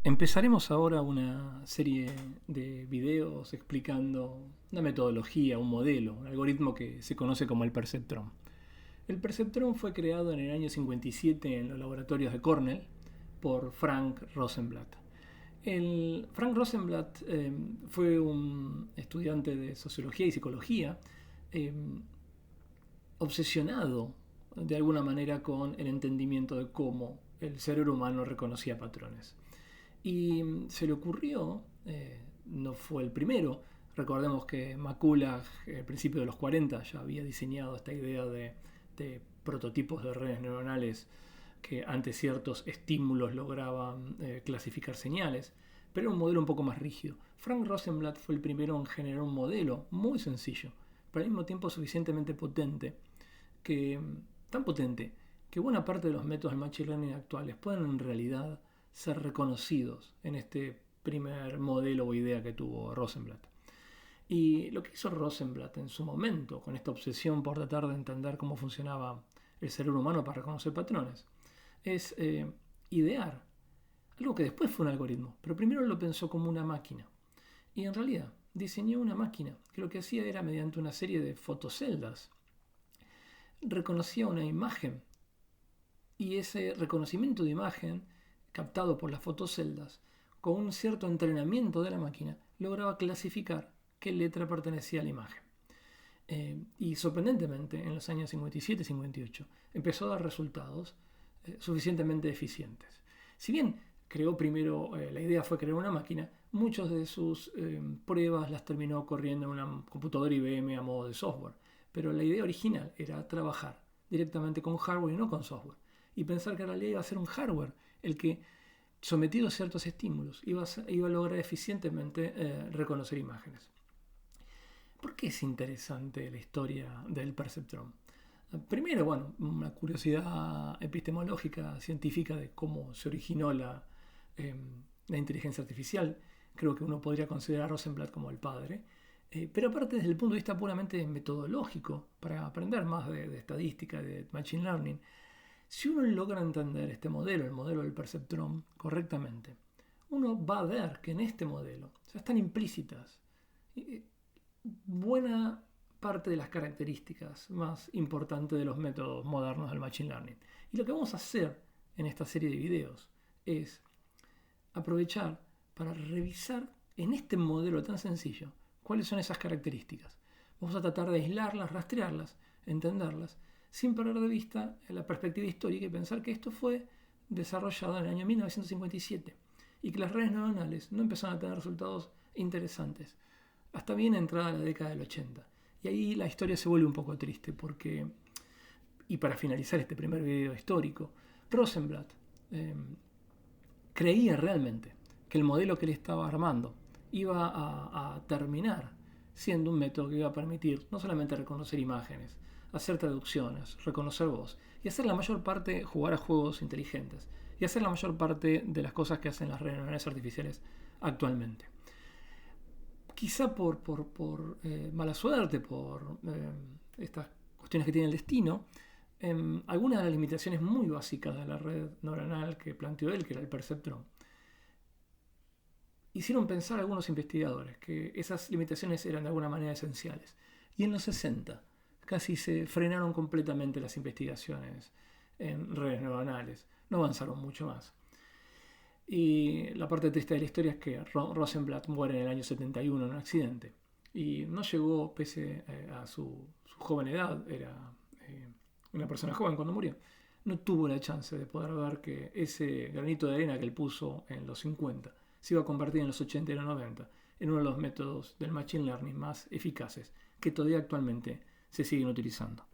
Empezaremos ahora una serie de videos explicando una metodología, un modelo, un algoritmo que se conoce como el perceptrón. El perceptrón fue creado en el año 57 en los laboratorios de Cornell por Frank Rosenblatt. Frank Rosenblatt fue un estudiante de sociología y psicología obsesionado de alguna manera con el entendimiento de cómo el cerebro humano reconocía patrones. Y se le ocurrió, no fue el primero, recordemos que McCulloch al principio de los 40 ya había diseñado esta idea de prototipos de redes neuronales que ante ciertos estímulos lograban clasificar señales, pero era un modelo un poco más rígido. Frank Rosenblatt fue el primero en generar un modelo muy sencillo, pero al mismo tiempo suficientemente potente, tan potente que buena parte de los métodos de Machine Learning actuales pueden en realidad ser reconocidos en este primer modelo o idea que tuvo Rosenblatt. Y lo que hizo Rosenblatt en su momento, con esta obsesión por tratar de entender cómo funcionaba el cerebro humano para reconocer patrones, es idear algo que después fue un algoritmo, pero primero lo pensó como una máquina. Y en realidad diseñó una máquina que lo que hacía era, mediante una serie de fotoceldas, reconocía una imagen, y ese reconocimiento de imagen captado por las fotoceldas, con un cierto entrenamiento de la máquina, lograba clasificar qué letra pertenecía a la imagen. Y sorprendentemente, en los años 57 y 58, empezó a dar resultados suficientemente eficientes. Si bien creó primero, la idea fue crear una máquina, muchas de sus pruebas las terminó corriendo en una computadora IBM a modo de software. Pero la idea original era trabajar directamente con hardware y no con software. Y pensar que en realidad iba a ser un hardware el que, sometido a ciertos estímulos, iba a lograr eficientemente reconocer imágenes. ¿Por qué es interesante la historia del perceptrón? Primero, una curiosidad epistemológica, científica de cómo se originó la inteligencia artificial. Creo que uno podría considerar a Rosenblatt como el padre. Pero aparte, desde el punto de vista puramente metodológico, para aprender más de estadística, de machine learning, si uno logra entender este modelo, el modelo del perceptrón, correctamente, uno va a ver que en este modelo ya están implícitas buena parte de las características más importantes de los métodos modernos del machine learning. Y lo que vamos a hacer en esta serie de videos es aprovechar para revisar en este modelo tan sencillo cuáles son esas características. Vamos a tratar de aislarlas, rastrearlas, entenderlas, sin perder de vista la perspectiva histórica y pensar que esto fue desarrollado en el año 1957 y que las redes neuronales no empezaron a tener resultados interesantes hasta bien entrada la década del 80. Y ahí la historia se vuelve un poco triste porque, y para finalizar este primer video histórico, Rosenblatt creía realmente que el modelo que él estaba armando iba a terminar siendo un método que iba a permitir no solamente reconocer imágenes, hacer traducciones, reconocer voz y hacer la mayor parte, jugar a juegos inteligentes y hacer la mayor parte de las cosas que hacen las redes neuronales artificiales actualmente. Quizá por mala suerte, por estas cuestiones que tiene el destino, algunas de las limitaciones muy básicas de la red neuronal que planteó él, que era el perceptrón, hicieron pensar a algunos investigadores que esas limitaciones eran de alguna manera esenciales. Y en los 60 casi se frenaron completamente las investigaciones en redes neuronales. No avanzaron mucho más. Y la parte triste de la historia es que Rosenblatt muere en el año 71 en un accidente. Y no llegó, pese a su joven edad, era una persona joven cuando murió, no tuvo la chance de poder ver que ese granito de arena que él puso en los 50 se iba a convertir en los 80 y los 90 en uno de los métodos del machine learning más eficaces que todavía actualmente se siguen utilizando.